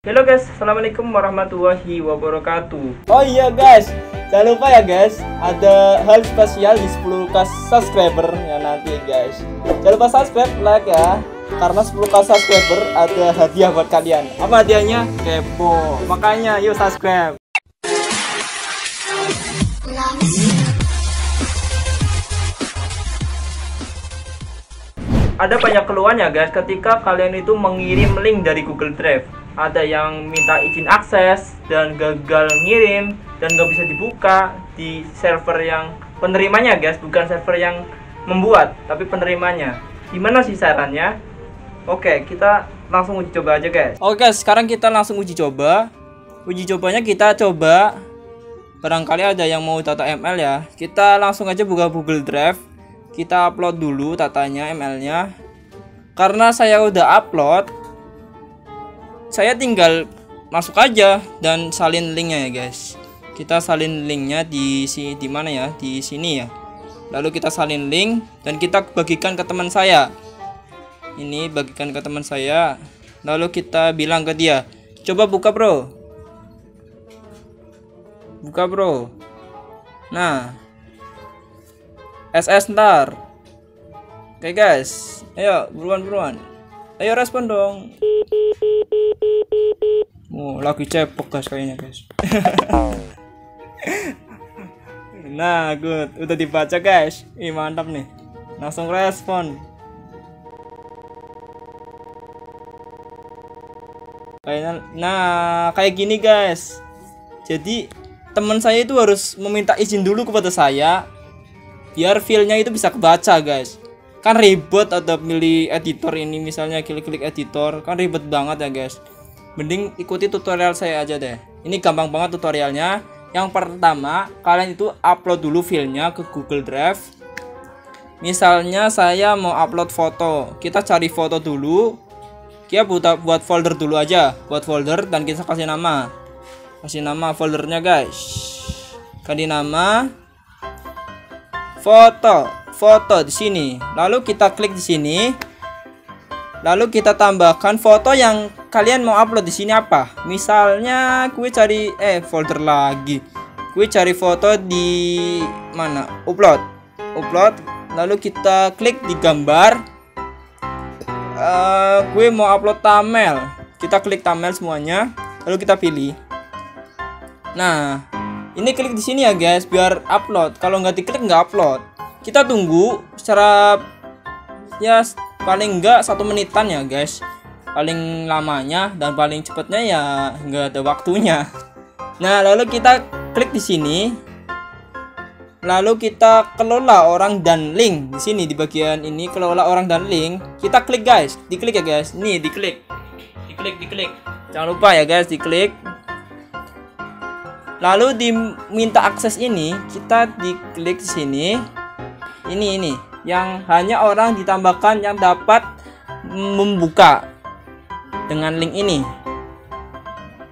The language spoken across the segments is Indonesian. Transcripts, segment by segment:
Halo guys, assalamualaikum warahmatullahi wabarakatuh. Oh iya guys, jangan lupa ya guys, ada hal spesial di 10k subscriber ya nanti guys. Jangan lupa subscribe, like ya, karena 10k subscriber ada hadiah buat kalian. Apa hadiahnya? Kepo. Makanya yuk subscribe. Ada banyak keluhan ya guys ketika kalian itu mengirim link dari Google Drive. Ada yang minta izin akses dan gagal ngirim dan nggak bisa dibuka di server yang penerimanya guys, bukan server yang membuat tapi penerimanya. Gimana sih sarannya? Oke, kita langsung uji coba aja guys. Oke guys, sekarang kita langsung uji coba. Uji cobanya kita coba, barangkali ada yang mau data ML ya. Kita langsung aja buka Google Drive. Kita upload dulu datanya, ML-nya. Karena saya udah upload, saya tinggal masuk aja dan salin linknya ya guys. Kita salin linknya di mana ya? Di sini ya. Lalu kita salin link dan kita bagikan ke teman saya. Ini bagikan ke teman saya. Lalu kita bilang ke dia, coba buka bro. Buka bro. Nah, SS ntar. Oke guys, ayo buruan. Ayo respon dong. Oh, lagi cepok guys kayaknya guys. Nah, good. Udah dibaca guys. Ih, mantap nih. Langsung respon. Nah, kayak gini guys. Jadi teman saya itu harus meminta izin dulu kepada saya biar filenya itu bisa kebaca guys. Kan ribet atau pilih editor ini, misalnya klik editor kan ribet banget ya guys. Mending ikuti tutorial saya aja deh. Ini gampang banget tutorialnya. Yang pertama, kalian itu upload dulu filenya ke Google Drive. Misalnya saya mau upload foto, kita cari foto dulu. Kita buat folder dulu aja, buat folder dan kita kasih nama. Kasih nama foldernya guys. Ganti nama foto di sini. Lalu kita klik di sini. Lalu kita tambahkan foto yang kalian mau upload di sini apa? Misalnya gue cari folder lagi. Gue cari foto di mana? Upload. Lalu kita klik di gambar. Gue mau upload thumbnail. Kita klik thumbnail semuanya. Lalu kita pilih. Nah, ini klik di sini ya guys biar upload. Kalau nggak diklik nggak upload. Kita tunggu secara ya paling enggak 1 menitan ya guys, paling lamanya, dan paling cepatnya ya nggak ada waktunya. Nah, lalu kita klik di sini, lalu kita kelola orang dan link di sini di bagian ini, kelola orang dan link. Kita klik guys, diklik ya guys, nih diklik. Jangan lupa ya guys diklik. Lalu diminta akses ini, kita diklik di sini. Ini yang hanya orang ditambahkan yang dapat membuka dengan link ini.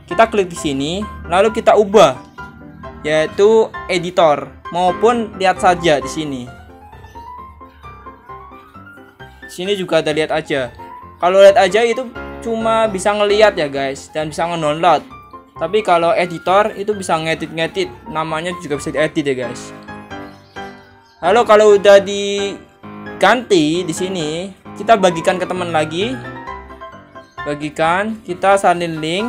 Kita klik di sini, lalu kita ubah yaitu editor maupun lihat saja di sini. Sini juga ada lihat aja. Kalau lihat aja itu cuma bisa ngelihat ya guys dan bisa nge-download. Tapi kalau editor itu bisa ngedit, namanya juga bisa diedit ya guys. Lalu kalau udah diganti di sini, kita bagikan ke teman lagi. Bagikan, kita salin link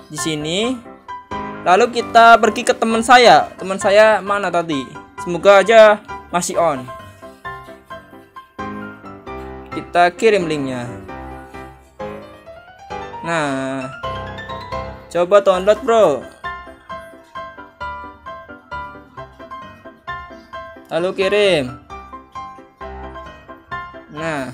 di sini. Lalu kita pergi ke teman saya. Teman saya mana tadi? Semoga aja masih on. Kita kirim linknya. Nah, coba download bro. Lalu kirim. Nah,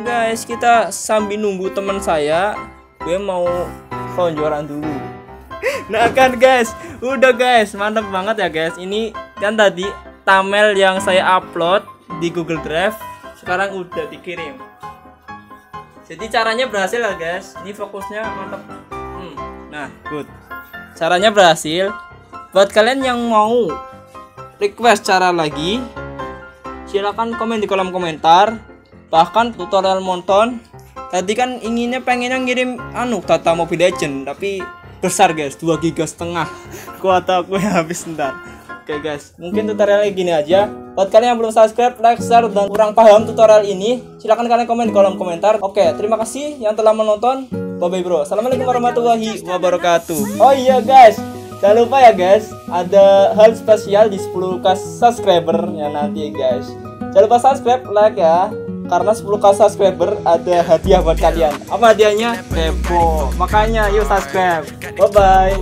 guys, kita sambil nunggu teman saya, gue mau selonjoran dulu. Nah kan guys, udah guys, mantap banget ya guys. Ini kan tadi thumbnail yang saya upload di Google Drive, sekarang udah dikirim. Jadi caranya berhasil ya guys. Ini fokusnya mantap. Nah, good. Caranya berhasil. Buat kalian yang mau request cara lagi, Silahkan komen di kolom komentar. Bahkan tutorial Monton tadi kan pengennya ngirim data Mobile Legend, tapi besar guys, 2 giga setengah. Kuota aku habis ntar. Oke guys, mungkin tutorialnya gini aja. Buat kalian yang belum subscribe, like, share, dan kurang paham tutorial ini, silahkan kalian komen di kolom komentar. Oke, terima kasih yang telah menonton. Bye bye bro. Assalamualaikum warahmatullahi wabarakatuh. Oh iya guys, jangan lupa ya guys, ada hal spesial di 10k subscriber ya nanti guys. Jangan lupa subscribe, like ya. Karena 10k subscriber ada hadiah buat kalian. Apa hadiahnya? Depo. Makanya yuk subscribe. Bye bye.